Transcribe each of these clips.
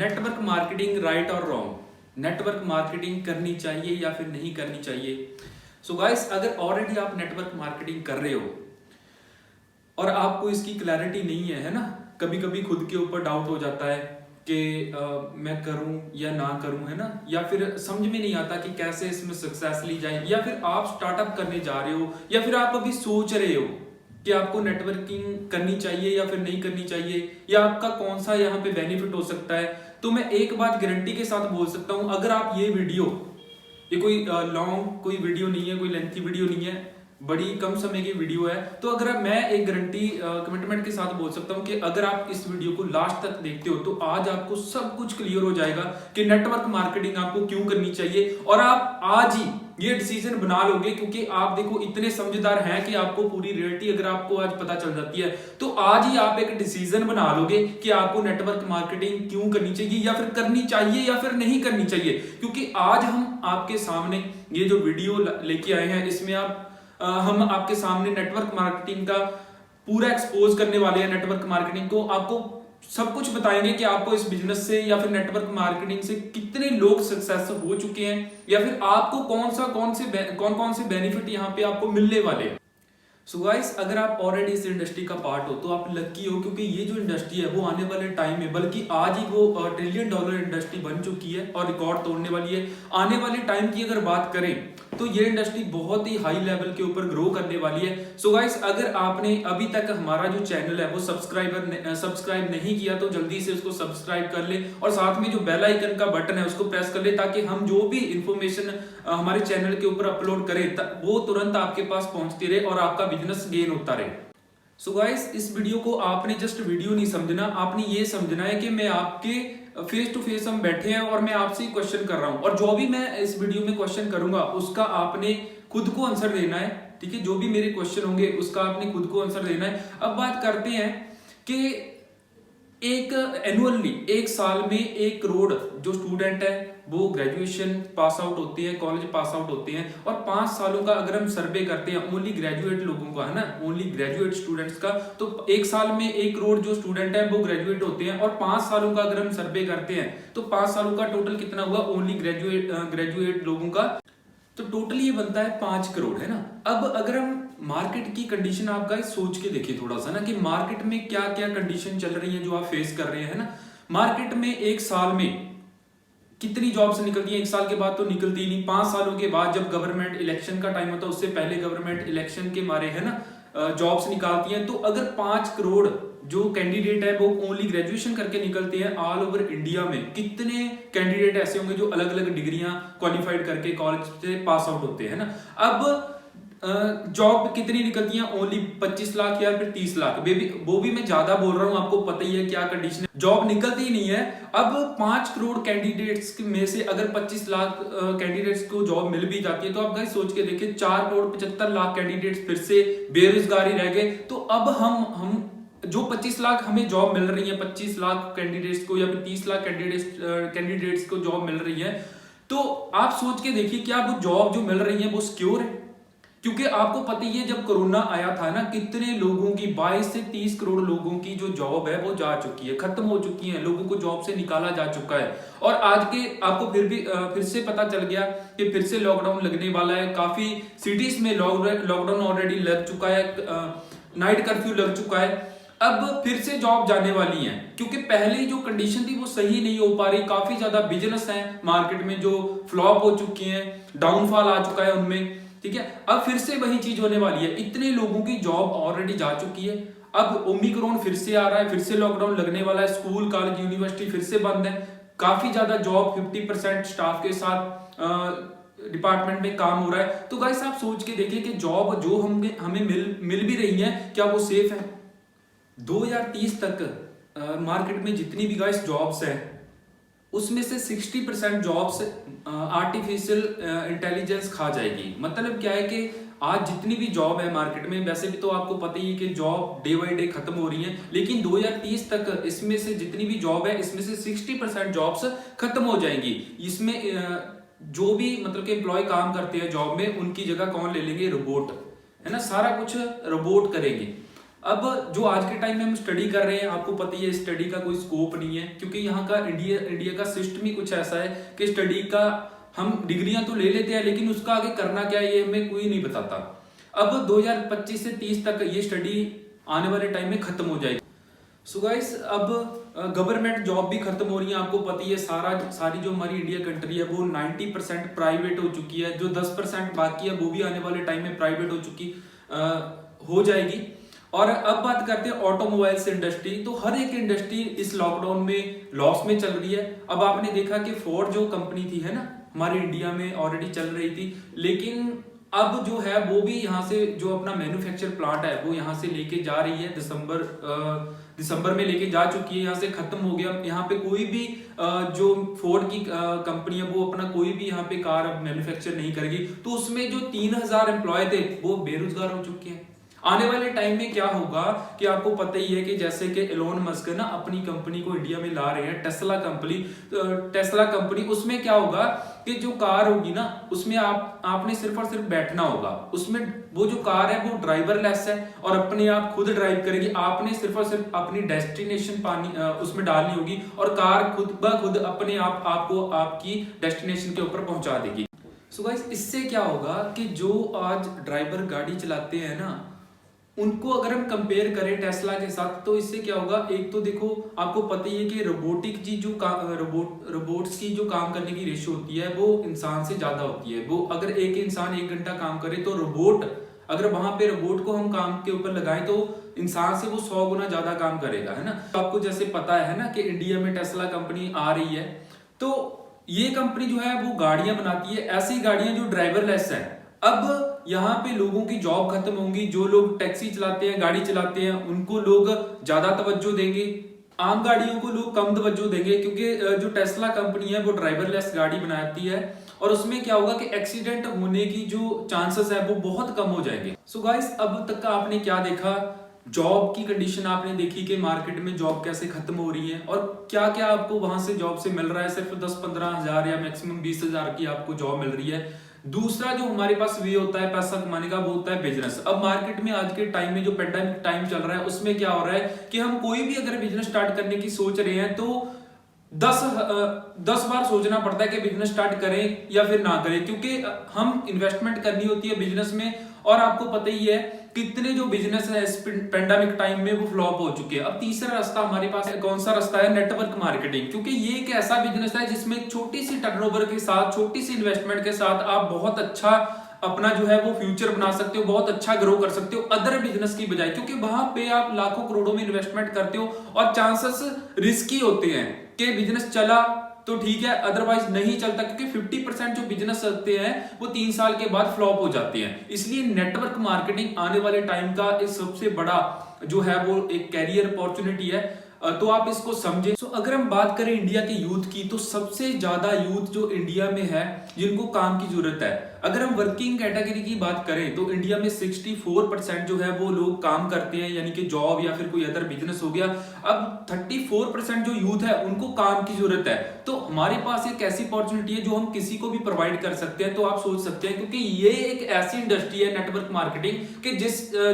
Network marketing right और wrong, network marketing करनी चाहिए या फिर नहीं करनी चाहिए। सो गाइस, अगर ऑलरेडी आप नेटवर्क मार्केटिंग कर रहे हो और आपको इसकी क्लैरिटी नहीं है ना, कभी कभी खुद के ऊपर डाउट हो जाता है कि मैं करूं या ना करूं, है ना, या फिर समझ में नहीं आता कि कैसे इसमें सक्सेस ली जाए, या फिर आप स्टार्टअप करने जा रहे हो, या फिर आप अभी सोच रहे हो कि आपको नेटवर्किंग करनी चाहिए या फिर नहीं करनी चाहिए, या आपका कौन सा यहाँ पे बेनिफिट हो सकता है। तो मैं एक बात गारंटी के साथ बोल सकता हूँ, अगर आप ये कोई लॉन्ग कोई वीडियो नहीं है, कोई लेंथी वीडियो नहीं है, बड़ी कम समय की वीडियो है, तो अगर मैं एक गारंटी कमिटमेंट के साथ बोल सकता हूं कि अगर आप इस वीडियो को लास्ट तक देखते हो तो आज आपको सब कुछ क्लियर हो जाएगा कि नेटवर्क मार्केटिंग आपको क्यों करनी चाहिए, और आप आज ही ये डिसीजन बना लोगे। क्योंकि आप देखो इतने समझदार हैं कि आपको पूरी रियलिटी अगर आपको आज पता चल जाती है तो आज ही आप एक डिसीजन बना लोगे कि आपको नेटवर्क मार्केटिंग क्यों करनी चाहिए, या फिर करनी चाहिए या फिर नहीं करनी चाहिए। क्योंकि आज हम आपके सामने ये जो वीडियो लेके आए हैं, इसमें हम आपके सामने नेटवर्क मार्केटिंग का पूरा एक्सपोज करने वाले हैं। नेटवर्क मार्केटिंग को आपको सब कुछ बताएंगे कि आपको इस बिजनेस से या फिर नेटवर्क मार्केटिंग से कितने लोग सक्सेस हो चुके हैं, या फिर आपको कौन कौन से बेनिफिट यहाँ पे आपको मिलने वाले हैं। सो गाइस, अगर आप ऑलरेडी इस इंडस्ट्री का पार्ट हो तो आप लकी हो, क्योंकि ये जो इंडस्ट्री है वो आने वाले टाइम में, बल्कि आज ही वो $1 ट्रिलियन इंडस्ट्री बन चुकी है और रिकॉर्ड तोड़ने वाली है। आने वाले टाइम की अगर बात करें तो ये इंडस्ट्री बहुत ही हाई लेवल के ऊपर ग्रो करने वाली है। सो गाइस, अगर आपने अभी तक हमारा जो चैनल है वो सब्सक्राइब नहीं किया तो जल्दी से उसको सब्सक्राइब कर ले, और साथ में जो बेल आइकन का बटन है उसको प्रेस कर ले, ताकि हम जो भी इंफॉर्मेशन हमारे चैनल के ऊपर अपलोड करें वो तुरंत आपके पास पहुंचती रहे और आपका बिजनेस गेन होता रहे। सो गाइस, इस वीडियो को आपने जस्ट वीडियो नहीं समझना, आपने ये समझना है कि मैं आपके फेस टू फेस हम बैठे हैं और मैं आपसे क्वेश्चन कर रहा हूं, और जो भी मैं इस वीडियो में क्वेश्चन करूंगा उसका आपने खुद को आंसर देना है। ठीक है, जो भी मेरे क्वेश्चन होंगे उसका आपने खुद को आंसर देना है। अब बात करते हैं कि एक एनुअली एक साल में 1 करोड़ जो स्टूडेंट है वो ग्रेजुएशन पास आउट होते हैं, कॉलेज पास आउट होते हैं, और 5 सालों का अगर हम सर्वे करते हैं ओनली ग्रेजुएट लोगों का, है ना, ओनली ग्रेजुएट स्टूडेंट्स का, तो 1 साल में 1 करोड़ जो स्टूडेंट है वो ग्रेजुएट होते हैं, और 5 सालों का अगर हम सर्वे करते हैं तो 5 सालों का टोटल कितना हुआ ओनली ग्रेजुएट लोगों का, तो टोटली ये बनता है 5 करोड़, है ना। अब अगर हम मार्केट की कंडीशन आप गाइस सोच के देखिए थोड़ा सा ना, कि मार्केट में क्या क्या कंडीशन चल रही है जो आप फेस कर रहे हैं ना। मार्केट में 1 साल में कितनी जॉब्स निकलती हैं, 1 साल के बाद तो निकलती ही नहीं, 5 सालों के बाद जब गवर्नमेंट इलेक्शन का टाइम होता है उससे पहले गवर्नमेंट इलेक्शन के मारे, है ना, जॉब्स निकालती हैं। तो अगर 5 करोड़ जो कैंडिडेट है वो ओनली ग्रेजुएशन करके निकलते हैं, ऑल ओवर इंडिया में कितने कैंडिडेट ऐसे होंगे जो अलग अलग डिग्रियां क्वालिफाइड करके कॉलेज से पास आउट होते हैं ना। अब जॉब कितनी निकलती हैं, ओनली 25 लाख या फिर 30 लाख, वो भी मैं ज्यादा बोल रहा हूं, आपको पता ही है क्या कंडीशन है, जॉब निकलती ही नहीं है। अब 5 करोड़ कैंडिडेट्स में से अगर 25 लाख कैंडिडेट्स को जॉब मिल भी जाती है तो आप गाइस सोच के देखिए 4 करोड़ 75 लाख कैंडिडेट्स फिर से बेरोजगारी रह गए। तो अब हम जो 25 लाख हमें जॉब मिल रही है, 25 लाख कैंडिडेट्स को या फिर 30 लाख कैंडिडेट्स को जॉब मिल रही है, तो आप सोच के देखिए क्या वो जॉब जो मिल रही है वो सिक्योर है। क्योंकि आपको पता ही है जब कोरोना आया था ना, कितने लोगों की 22 से 30 करोड़ लोगों की जो जॉब है वो जा चुकी है, खत्म हो चुकी है, लोगों को जॉब से निकाला जा चुका है। और आज के आपको फिर से पता चल गया कि फिर से लॉकडाउन लगने वाला है। काफी सिटीज में लॉकडाउन ऑलरेडी लग चुका है, नाइट कर्फ्यू लग चुका है। अब फिर से जॉब जाने वाली है, क्योंकि पहले जो कंडीशन थी वो सही नहीं हो पा रही। काफी ज्यादा बिजनेस है मार्केट में जो फ्लॉप हो चुके हैं, डाउनफॉल आ चुका है उनमें। ठीक है, अब फिर से वही चीज होने वाली है, इतने लोगों की जॉब ऑलरेडी जा चुकी है। अब ओमिक्रॉन फिर से आ रहा है, फिर से लॉकडाउन लगने वाला है, स्कूल कॉलेज यूनिवर्सिटी फिर से बंद है, काफी ज्यादा जॉब 50% स्टाफ के साथ डिपार्टमेंट में काम हो रहा है। तो गाइस आप सोच के देखिए कि जॉब जो हमें मिल भी रही है, क्या वो सेफ है। 2030 तक मार्केट में जितनी भी गाइस जॉब्स है उसमें से 60% जॉब्स आर्टिफिशियल इंटेलिजेंस खा जाएगी। मतलब क्या है कि आज जितनी भी जॉब है मार्केट में, वैसे भी तो आपको पता ही है कि जॉब डे बाई डे खत्म हो रही है, लेकिन 2030 तक इसमें से जितनी भी जॉब है इसमें से 60% जॉब्स खत्म हो जाएंगी। इसमें जो भी मतलब कि एम्प्लॉय काम करते हैं जॉब में, उनकी जगह कौन ले लेंगे, रोबोट, है ना, सारा कुछ रोबोट करेंगे। अब जो आज के टाइम में हम स्टडी कर रहे हैं, आपको पता ही है स्टडी का कोई स्कोप नहीं है, क्योंकि यहाँ का इंडिया का सिस्टम ही कुछ ऐसा है कि स्टडी का हम डिग्रियां तो ले लेते हैं, लेकिन उसका आगे करना क्या है ये हमें कोई नहीं बताता। अब 2025 से 30 तक ये स्टडी आने वाले टाइम में खत्म हो जाएगी। सो गाइस, अब गवर्नमेंट जॉब भी खत्म हो रही है, आपको पता ही है सारी जो हमारी इंडिया कंट्री है वो 90% प्राइवेट हो चुकी है, जो 10% बाकी है वो भी आने वाले टाइम में प्राइवेट हो जाएगी। और अब बात करते हैं ऑटोमोबाइल्स इंडस्ट्री, तो हर एक इंडस्ट्री इस लॉकडाउन में लॉस में चल रही है। अब आपने देखा कि फोर्ड जो कंपनी थी है ना, हमारे इंडिया में ऑलरेडी चल रही थी, लेकिन अब जो है वो भी यहाँ से जो अपना मैन्युफैक्चर प्लांट है वो यहाँ से लेके जा रही है, दिसंबर में लेके जा चुकी है, यहाँ से खत्म हो गया। यहाँ पे कोई भी जो फोर्ड की कंपनी है वो अपना कोई भी यहाँ पे कार अब मैन्युफैक्चर नहीं करेगी, तो उसमें जो 3000 एम्प्लॉय थे वो बेरोजगार हो चुके हैं। आने वाले टाइम में क्या होगा कि आपको पता ही है कि जैसे कि एलोन मस्क ना अपनी कंपनी को इंडिया में ला रहे हैं, टेस्ला कंपनी, उसमें क्या होगा कि जो कार होगी ना उसमें आपने सिर्फ और सिर्फ बैठना होगा, उसमें वो जो कार है वो ड्राइवरलेस है और अपने आप खुद ड्राइव करेगी, आपने सिर्फ और सिर्फ अपनी डेस्टिनेशन उसमें डालनी होगी और कार खुद ब खुद अपने आप आपको आपकी डेस्टिनेशन के ऊपर पहुंचा देगी। सो गाइस, इससे क्या होगा कि जो आज ड्राइवर गाड़ी चलाते हैं ना, उनको अगर हम कंपेयर करें टेस्ला के साथ, तो इससे क्या होगा, एक तो देखो आपको पता ही है कि रोबोटिक जी जो रोबोट्स की जो काम करने की रेशियो होती है वो इंसान से ज्यादा होती है। वो अगर एक इंसान 1 घंटा काम करे तो रोबोट, अगर वहां पे रोबोट को हम काम के ऊपर लगाएं तो इंसान से वो 100 गुना ज्यादा काम करेगा, है ना। तो आपको जैसे पता है ना कि इंडिया में टेस्ला कंपनी आ रही है, तो ये कंपनी जो है वो गाड़ियां बनाती है, ऐसी गाड़ियां जो ड्राइवरलेस है। अब यहाँ पे लोगों की जॉब खत्म होंगी, जो लोग टैक्सी चलाते हैं, गाड़ी चलाते हैं, उनको लोग ज्यादा तवज्जो देंगे, आम गाड़ियों को लोग कम तवज्जो देंगे, क्योंकि जो टेस्ला कंपनी है वो ड्राइवरलेस गाड़ी बनाती है और उसमें क्या होगा कि एक्सीडेंट होने की जो चांसेस है वो बहुत कम हो जाएंगे। सो गाइस, अब तक का आपने क्या देखा, जॉब की कंडीशन आपने देखी कि मार्केट में जॉब कैसे खत्म हो रही है और क्या क्या आपको वहां से जॉब से मिल रहा है, सिर्फ 10-15 हजार या मैक्सिमम 20,000 की आपको जॉब मिल रही है। दूसरा जो हमारे पास वे होता है पैसा कमाने का, वो होता है बिजनेस। अब मार्केट में आज के टाइम में जो पेंडेमिक टाइम चल रहा है उसमें क्या हो रहा है कि हम कोई भी अगर बिजनेस स्टार्ट करने की सोच रहे हैं तो 10 बार सोचना पड़ता है कि बिजनेस स्टार्ट करें या फिर ना करें, क्योंकि हम इन्वेस्टमेंट करनी होती है बिजनेस में। और आपको पता ही है कितने जो बिजनेस है इस पेंडेमिक टाइम में वो फ्लॉप हो चुके हैं। अब तीसरा रास्ता हमारे पास है, कौन सा रास्ता है, नेटवर्क मार्केटिंग, क्योंकि ये एक ऐसा बिजनेस है जिसमें छोटी सी टर्नओवर के साथ, छोटी सी इन्वेस्टमेंट के साथ आप बहुत अच्छा अपना जो है वो फ्यूचर बना सकते हो, बहुत अच्छा ग्रो कर सकते हो अदर बिजनेस की बजाय, क्योंकि वहां पे आप लाखों करोड़ों में इन्वेस्टमेंट करते हो और चांसेस रिस्की होते हैं कि बिजनेस चला तो ठीक है, अदरवाइज नहीं चलता, क्योंकि 50% जो बिजनेस चलते हैं वो 3 साल के बाद फ्लॉप हो जाते हैं। इसलिए नेटवर्क मार्केटिंग आने वाले टाइम का एक सबसे बड़ा जो है वो एक कैरियर अपॉर्चुनिटी है, तो आप इसको समझें। तो अगर हम बात करें इंडिया के यूथ की, तो सबसे ज्यादा यूथ जो इंडिया में है जिनको काम की जरूरत है, अगर हम वर्किंग कैटेगरी की बात करें तो इंडिया में 64% जो है वो लोग काम करते हैं, यानी कि जॉब या फिर कोई अदर बिजनेस हो गया। अब 34% जो यूथ है उनको काम की जरूरत है, तो हमारे पास एक ऐसी अपॉर्चुनिटी है जो हम किसी को भी प्रोवाइड कर सकते हैं। तो आप सोच सकते हैं, क्योंकि ये एक ऐसी इंडस्ट्री है नेटवर्क मार्केटिंग कि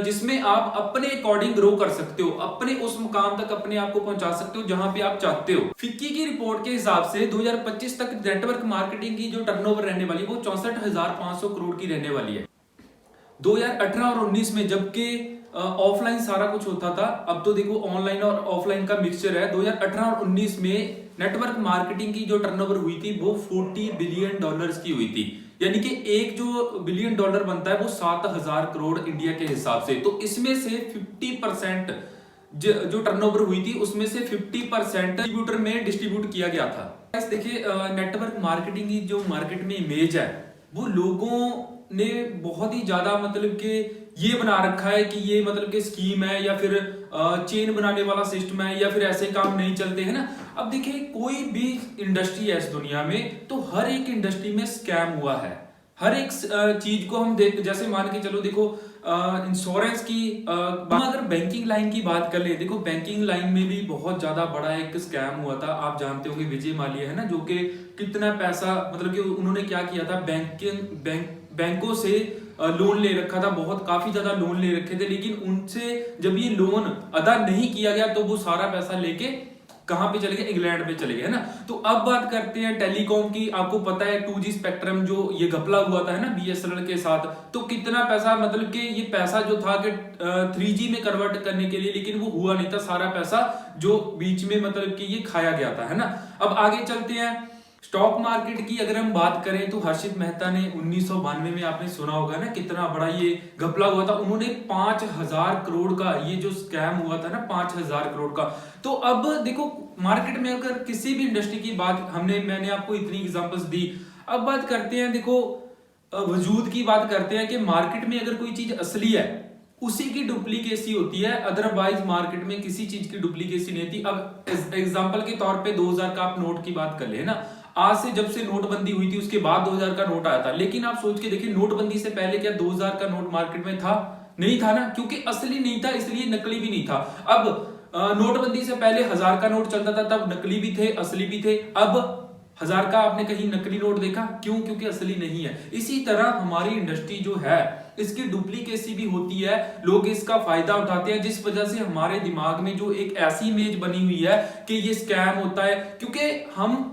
जिसमें आप अपने अकॉर्डिंग ग्रो कर सकते हो, अपने उस मुकाम तक अपने आप को पहुंचा सकते हो जहां पे आप चाहते हो। फिक्की की रिपोर्ट के हिसाब से 2025 तक नेटवर्क मार्केटिंग की जो टर्नओवर रहने वाली वो 64,500 करोड़ की रहने वाली है। 2018 और 19 में जबकि ऑफलाइन सारा कुछ होता था, अब तो देखो ऑनलाइन और ऑफलाइन का मिक्सचर है। 2018 और 19 में नेटवर्क मार्केटिंग की जो टर्नओवर हुई थी वो $40 बिलियन की हुई थी, यानी कि एक जो $बिलियन बनता है वो 7,000 करोड़ इंडिया के हिसाब से। तो इसमें से 50% जो टर्नओवर हुई थी उसमें से 50% डिस्ट्रीब्यूटर में डिस्ट्रीब्यूट किया गया था। देखिए, नेटवर्क मार्केटिंग की जो मार्केट में इमेज है वो लोगों ने बहुत ही ज्यादा मतलब कि ये बना रखा है कि ये मतलब कि स्कीम है या फिर चेन बनाने वाला सिस्टम है या फिर ऐसे काम नहीं चलते हैं ना। अब देखिए, कोई भी इंडस्ट्री है इस दुनिया में तो हर एक इंडस्ट्री में स्कैम हुआ है। हर एक चीज को हम जैसे मान के चलो, देखो इंश्योरेंस की अगर बैंकिंग लाइन की बात कर ले, देखो बैंकिंग लाइन में भी बहुत ज्यादा बड़ा एक स्कैम हुआ था। आप जानते होंगे विजय माल्या है ना, जो कि कितना पैसा मतलब कि उन्होंने क्या किया था, बैंकों से लोन ले रखा था, बहुत काफी ज्यादा लोन ले रखे थे, लेकिन उनसे जब ये लोन अदा नहीं किया गया तो वो सारा पैसा लेके कहां पे चले गए, इंग्लैंड पे चले गए, है ना। तो अब बात करते हैं टेलीकॉम की। आपको पता है 2G स्पेक्ट्रम जो ये घपला हुआ था, है ना, BSNL के साथ, तो कितना पैसा, मतलब कि ये पैसा जो था कि 3G में कन्वर्ट करने के लिए, लेकिन वो हुआ नहीं था, सारा पैसा जो बीच में मतलब कि ये खाया गया था, है ना। अब आगे चलते हैं। स्टॉक मार्केट की अगर हम बात करें तो हर्षित मेहता ने 1992 में, आपने सुना होगा ना, कितना बड़ा ये घपला हुआ था। उन्होंने 5000 करोड़ का ये जो स्कैम हुआ था ना, 5000 करोड़ का। तो अब देखो मार्केट में अगर किसी भी इंडस्ट्री की बात, मैंने आपको इतनी एग्जांपल्स दी। अब बात करते हैं, देखो वजूद की बात करते हैं कि मार्केट में अगर कोई चीज असली है उसी की डुप्लीकेसी होती है, अदरवाइज मार्केट में किसी चीज की डुप्लीकेसी नहीं होती। अब एग्जांपल के तौर पे 2000 का आप नोट की बात कर ले ना, आज से जब से नोटबंदी हुई थी उसके बाद 2000 का नोट आया था, लेकिन आप सोच के देखिए नोटबंदी से पहले क्या 2000 का नोट मार्केट में था? नहीं था ना, क्योंकि असली नहीं था, इसलिए नकली भी नहीं था। अब नोटबंदी से पहले 1000 का नोट चलता था, तब नकली भी थे असली भी थे। अब 1000 का आपने कहीं नकली नोट देखा? क्यों? क्योंकि असली नहीं है। इसी तरह हमारी इंडस्ट्री जो है इसकी डुप्लीकेसी भी होती है, लोग इसका फायदा उठाते हैं, जिस वजह से हमारे दिमाग में जो एक ऐसी इमेज बनी हुई है कि ये स्कैम होता है। क्योंकि हम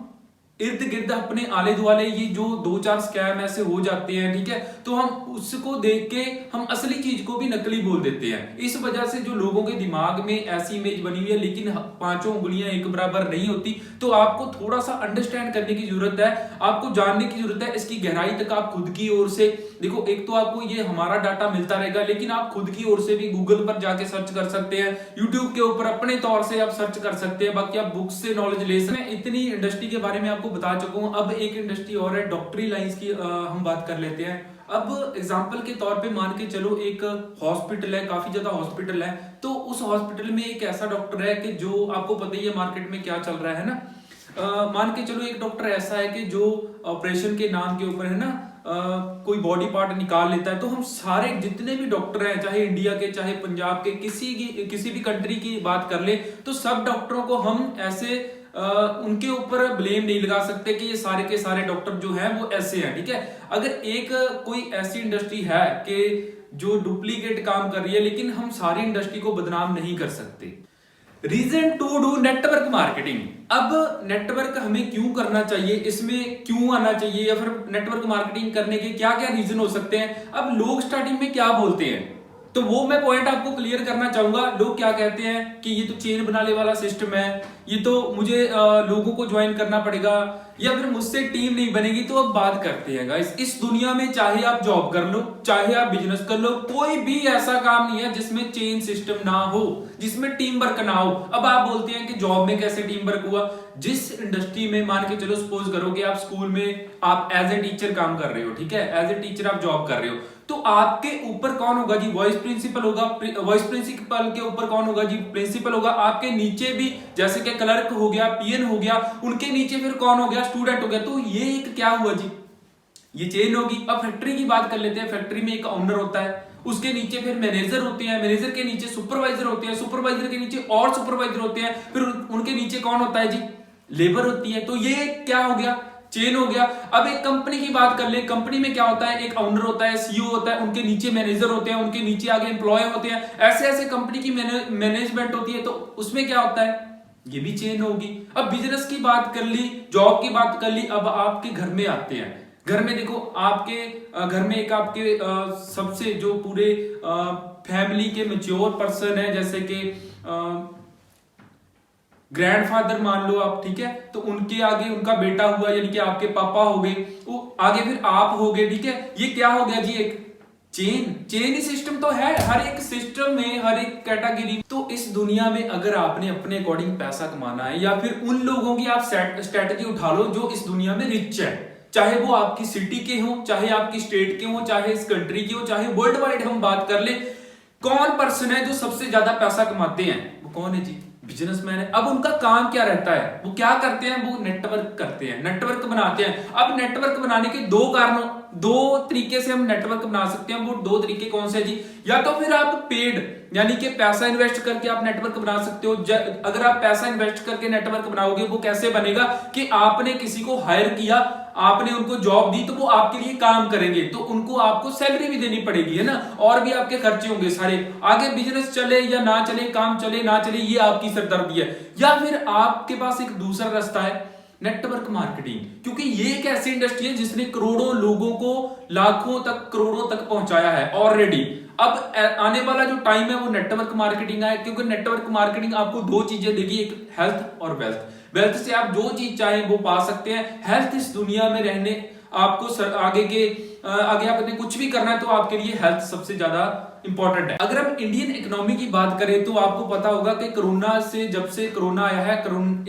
इर्द गिर्द अपने आले दुआले ये जो 2-4 स्कैम ऐसे हो जाते हैं, ठीक है, तो हम उसको देख के हम असली चीज को भी नकली बोल देते हैं। इस वजह से जो लोगों के दिमाग में ऐसी इमेज बनी हुई है, लेकिन पांचों उंगलियां एक बराबर नहीं होती। तो आपको थोड़ा सा अंडरस्टैंड करने की जरूरत है, आपको जानने की जरूरत है, इसकी गहराई तक आप खुद की ओर से देखो। एक तो आपको ये हमारा डाटा मिलता रहेगा, लेकिन आप खुद की ओर से भी गूगल पर जाके सर्च कर सकते हैं, यूट्यूब के ऊपर अपने तौर से आप सर्च कर सकते हैं, बाकी आप बुक्स से नॉलेज ले सकते हैं। इतनी इंडस्ट्री के बारे में आपको बता चुका हूं। अब एक इंडस्ट्री और है, डॉक्टरी लाइंस की हम बात कर लेते हैं। अब एग्जांपल के तौर पे मान के चलो एक हॉस्पिटल है, काफी ज्यादा हॉस्पिटल है, तो उस हॉस्पिटल में एक ऐसा डॉक्टर है कि जो आपको पता ही है मार्केट में क्या चल रहा है ना। मान के चलो एक डॉक्टर ऐसा है कि जो ऑपरेशन के नाम के ऊपर, है ना, कोई बॉडी पार्ट निकाल लेता है। तो हम सारे जितने भी डॉक्टर हैं, चाहे इंडिया के चाहे पंजाब के, किसी भी कंट्री की बात कर ले, तो सब डॉक्टरों को हम ऐसे उनके ऊपर ब्लेम नहीं लगा सकते कि ये सारे के सारे डॉक्टर जो हैं वो ऐसे हैं, ठीक है। अगर एक कोई ऐसी इंडस्ट्री है कि जो डुप्लीकेट काम कर रही है, लेकिन हम सारी इंडस्ट्री को बदनाम नहीं कर सकते। Reason to do network marketing. अब नेटवर्क हमें क्यों करना चाहिए, इसमें क्यों आना चाहिए, या फिर नेटवर्क मार्केटिंग करने के क्या क्या रीजन हो सकते हैं। अब लोग स्टार्टिंग में क्या बोलते हैं, तो वो मैं पॉइंट आपको क्लियर करना चाहूंगा। लोग क्या कहते हैं कि ये तो चेन बनाने वाला सिस्टम है, ये तो मुझे लोगों को ज्वाइन करना पड़ेगा, या फिर मुझसे टीम नहीं बनेगी। तो अब बात करते हैं गाइस, इस दुनिया में चाहे आप जॉब कर लो, चाहे आप बिजनेस कर लो, कोई भी ऐसा काम नहीं है जिसमें चेन सिस्टम ना हो, जिसमें टीम वर्क ना हो। अब आप बोलते हैं कि जॉब में कैसे टीम वर्क हुआ। जिस इंडस्ट्री में मान के चलो, सपोज करो कि आप स्कूल में आप एज ए टीचर काम कर रहे हो, ठीक है, एज ए टीचर आप जॉब कर रहे हो, तो आपके ऊपर कौन होगा जी? वाइस प्रिंसिपल होगा। वाइस प्रिंसिपल के ऊपर कौन होगा जी? प्रिंसिपल होगा। आपके नीचे भी जैसे कि क्लर्क हो गया, पीएन हो गया, उनके नीचे फिर कौन हो गया? स्टूडेंट हो गया। तो ये एक क्या हुआ जी? ये चेन होगी। अब फैक्ट्री की बात कर लेते हैं। फैक्ट्री में एक ओनर होता है, उसके नीचे फिर मैनेजर होते हैं, मैनेजर के नीचे सुपरवाइजर होते हैं, सुपरवाइजर के नीचे और सुपरवाइजर होते हैं, फिर उनके नीचे कौन होता है जी? लेबर होती है। तो ये क्या हो गया? चेन हो गया। अब एक कंपनी की बात कर ले, कंपनी में क्या होता है? एक ओनर होता है, सीईओ होता है, उनके नीचे मैनेजर होते हैं, उनके नीचे आगे एम्प्लॉय होते हैं, ऐसे ऐसे कंपनी की मैनेजमेंट होती है। तो उसमें क्या होता है? ये भी चेन होगी। अब बिजनेस की बात कर ली, जॉब की बात कर ली, अब आपके घर में आते हैं। घर में देखो, आपके घर में एक आपके सबसे जो पूरे फैमिली के मैच्योर पर्सन है, जैसे कि ग्रैंडफादर मान लो आप, ठीक है, तो उनके आगे उनका बेटा हुआ, यानी कि आपके पापा हो गए, वो आगे फिर आप हो गए, ठीक है। ये क्या हो गया जी? एक चेन ही सिस्टम तो है हर एक सिस्टम में, हर एक कैटेगरी। तो इस दुनिया में अगर आपने अपने अकॉर्डिंग पैसा कमाना है, या फिर उन लोगों की आप स्ट्रेटजी उठा लो जो इस दुनिया में रिच है, चाहे वो आपकी सिटी के हो, चाहे आपकी स्टेट के हो, चाहे इस कंट्री के हो, चाहे वर्ल्ड वाइड हम बात कर ले, कौन पर्सन है जो सबसे ज्यादा पैसा कमाते हैं? वो कौन है जी? बिजनेसमैन है। अब उनका काम क्या रहता है? वो क्या करते हैं? वो नेटवर्क करते हैं, नेटवर्क बनाते हैं। अब नेटवर्क बनाने के दो दो तरीके से हम नेटवर्क बना सकते हैं। वो दो तरीके कौन से जी? या तो फिर आप पेड यानी कि पैसा इन्वेस्ट करके आप नेटवर्क बना सकते हो। अगर आप पैसा इन्वेस्ट करके नेटवर्क बनाओगे वो कैसे बनेगा कि आपने किसी को हायर किया, आपने उनको जॉब दी, तो वो आपके लिए काम करेंगे, तो उनको आपको सैलरी भी देनी पड़ेगी, है ना, और भी आपके खर्चे होंगे सारे। आगे बिजनेस चले या ना चले, काम चले ना चले, ये आपकी सरदर्दी है। या फिर आपके पास एक दूसरा रास्ता है, नेटवर्क मार्केटिंग, क्योंकि ये एक ऐसी इंडस्ट्री है जिसने करोड़ों लोगों को लाखों तक, करोड़ों तक पहुंचाया है ऑलरेडी। अब आने वाला जो टाइम है वो नेटवर्क मार्केटिंग है, क्योंकि नेटवर्क मार्केटिंग आपको दो चीजें देगी, एक हेल्थ और वेल्थ। वेल्थ से आप जो चीज चाहें वो पा सकते हैं। हेल्थ, इस दुनिया में रहने आपको आगे आपने कुछ भी करना है तो आपके लिए हेल्थ सबसे ज्यादा इंपॉर्टेंट है। अगर हम इंडियन इकोनॉमी की बात करें तो आपको पता होगा कि कोरोना से, जब से कोरोना आया है,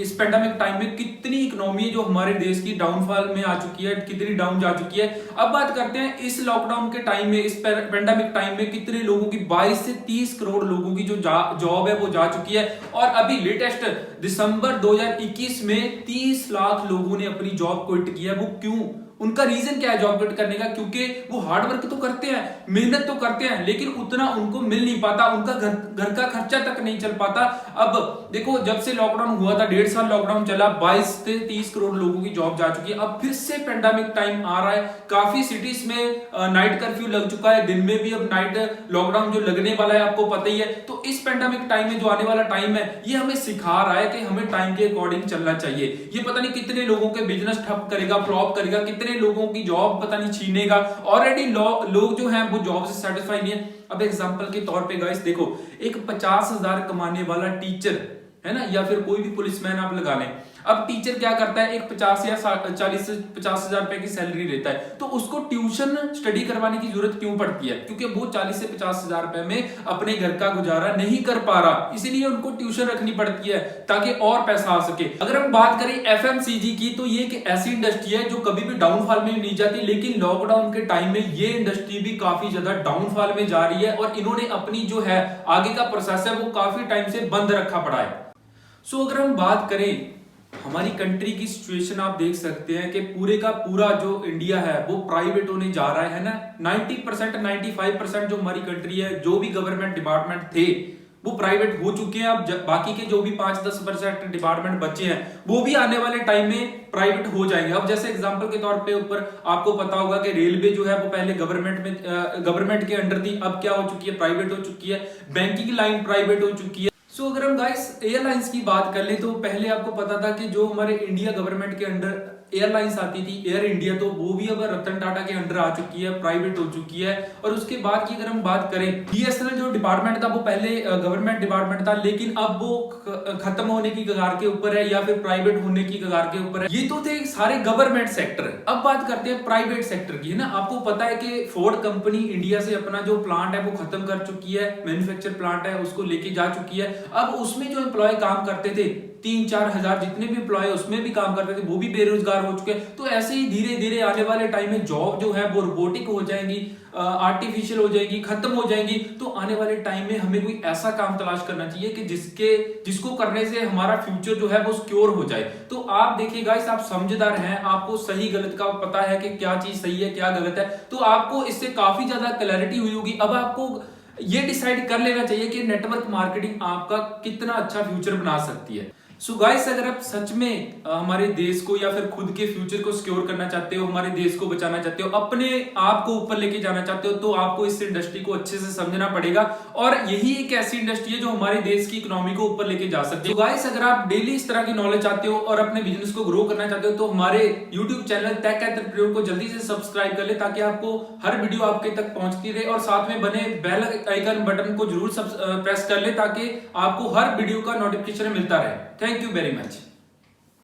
इस पेंडेमिक टाइम में कितनी इकोनॉमी जो हमारे देश की डाउनफॉल में आ चुकी है, कितनी डाउन जा चुकी है। अब बात करते हैं इस लॉकडाउन के टाइम में, इस पेंडेमिक टाइम में कितने लोगों की, 22 से 30 करोड़ लोगों की जो जॉब है वो जा चुकी है। और अभी लेटेस्ट दिसंबर 2021 में 30 लाख लोगों ने अपनी जॉब क्विट किया। वो क्यों? उनका रीजन क्या है जॉब क्विट करने का? क्योंकि वो हार्ड वर्क तो करते हैं, मेहनत तो करते हैं, लेकिन उतना उनको मिल नहीं पाता, उनका घर का खर्चा तक नहीं चल पाता। अब देखो, जब से लॉकडाउन हुआ था, 1.5 साल लॉकडाउन चला, 22 से 30 करोड़ लोगों की जॉब जा चुकी है। अब फिर से पेंडेमिक टाइम आ रहा है, काफी सिटीज में नाइट कर्फ्यू लग चुका है, दिन में भी अब नाइट लॉकडाउन जो लगने वाला है आपको पता ही है। तो इस पेंडेमिक टाइम में जो आने वाला टाइम है, ये हमें सिखा रहा है कि हमें टाइम के अकॉर्डिंग चलना चाहिए। ये पता नहीं कितने लोगों के बिजनेस ठप करेगा, फ्लॉप करेगा, कितने लोगों की जॉब पता नहीं छीनेगा। ऑलरेडी लोग जो हैं वो जॉब से सेटिस्फाई नहीं है। अब एग्जांपल के तौर पे गाइस देखो, एक 50,000 कमाने वाला टीचर है ना, या फिर कोई भी पुलिसमैन आप लगा लें। अब टीचर क्या करता है, एक 50 या 40 से 50,000 रुपए की सैलरी लेता है, तो उसको ट्यूशन स्टडी करवाने की जरूरत क्यों पड़ती है? क्योंकि वो 40 से 50,000 रुपए में अपने घर का गुजारा नहीं कर पा रहा, इसीलिए उनको ट्यूशन रखनी पड़ती है ताकि और पैसा आ सके। अगर हम बात करें एफएमसीजी की, तो ये एक ऐसी इंडस्ट्री है जो कभी भी डाउनफॉल में नहीं जाती, लेकिन लॉकडाउन के टाइम में ये इंडस्ट्री भी काफी ज्यादा डाउनफॉल में जा रही है और इन्होंने अपनी जो है आगे का प्रोसेस है वो काफी टाइम से बंद रखा पड़ा है। सो अगर हम बात करें हमारी कंट्री की सिचुएशन, आप देख सकते हैं कि पूरे का पूरा जो इंडिया है वो प्राइवेट होने जा रहा है ना। 90% 95% जो हमारी कंट्री है, जो भी गवर्नमेंट डिपार्टमेंट थे वो प्राइवेट हो चुके हैं। अब बाकी के जो भी 5-10% डिपार्टमेंट बचे हैं वो भी आने वाले टाइम में प्राइवेट हो जाएंगे। अब जैसे एग्जांपल के तौर पे ऊपर आपको पता होगा कि रेलवे जो है वो पहले गवर्नमेंट के अंडर थी, अब क्या हो चुकी है, प्राइवेट हो चुकी है। बैंकिंग लाइन प्राइवेट हो चुकी है। सो अगर हम गाइस एयरलाइंस की बात कर ले, तो पहले आपको पता था कि जो हमारे इंडिया गवर्नमेंट के अंडर एयरलाइंस आती थी, एयर इंडिया, तो वो भी अब रतन टाटा के अंडर आ चुकी है, प्राइवेट हो चुकी है। और उसके बाद की अगर हम बात करें, बीएसएनएल जो डिपार्टमेंट था वो पहले गवर्नमेंट डिपार्टमेंट था, लेकिन अब वो खत्म होने की कगार के ऊपर है या फिर प्राइवेट होने की कगार के ऊपर है। ये तो थे सारे गवर्नमेंट सेक्टर। अब बात करते हैं प्राइवेट सेक्टर की, है ना। आपको पता है कि फोर्ड कंपनी इंडिया से अपना जो प्लांट है वो खत्म कर चुकी है, मैन्युफैक्चर प्लांट है उसको लेके जा चुकी है। अब उसमें जो एम्प्लॉय काम करते थे, 3-4 हजार जितने भी एम्प्लॉय उसमें भी काम करते थे, वो भी बेरोजगार हो चुके हैं। तो ऐसे ही धीरे धीरे आने वाले टाइम में जॉब जो है वो रोबोटिक हो जाएंगी, आर्टिफिशियल हो जाएगी, खत्म हो जाएंगी। तो आने वाले टाइम में हमें कोई ऐसा काम तलाश करना चाहिए कि जिसको करने से हमारा फ्यूचर जो है वो सिक्योर हो जाए। तो आप देखिए गाइस, आप समझदार हैं, आपको सही गलत का पता है कि क्या चीज सही है क्या गलत है, तो आपको इससे काफी ज्यादा क्लैरिटी हुई होगी। अब आपको ये डिसाइड कर लेना चाहिए कि नेटवर्क मार्केटिंग आपका कितना अच्छा फ्यूचर बना सकती है। सो गाइस, अगर आप सच में हमारे देश को या फिर खुद के फ्यूचर को सिक्योर करना चाहते हो, हमारे देश को बचाना चाहते हो, अपने आप को ऊपर लेके जाना चाहते हो, तो आपको इस इंडस्ट्री को अच्छे से समझना पड़ेगा। और यही एक ऐसी इंडस्ट्री है जो हमारे देश की इकोनॉमी को ऊपर लेके जा सकती है। तो गाइस, अगर आप डेली इस तरह की नॉलेज चाहते हो और अपने बिजनेस को ग्रो करना चाहते हो, तो हमारे यूट्यूब चैनल टेक एंटरप्रेन्योर को जल्दी से सब्सक्राइब कर ले, ताकि आपको हर वीडियो आपके तक पहुंचती रहे। और साथ में बने बेल आइकन बटन को जरूर प्रेस कर ले, ताकि आपको हर वीडियो का नोटिफिकेशन मिलता रहे। Thank you very much.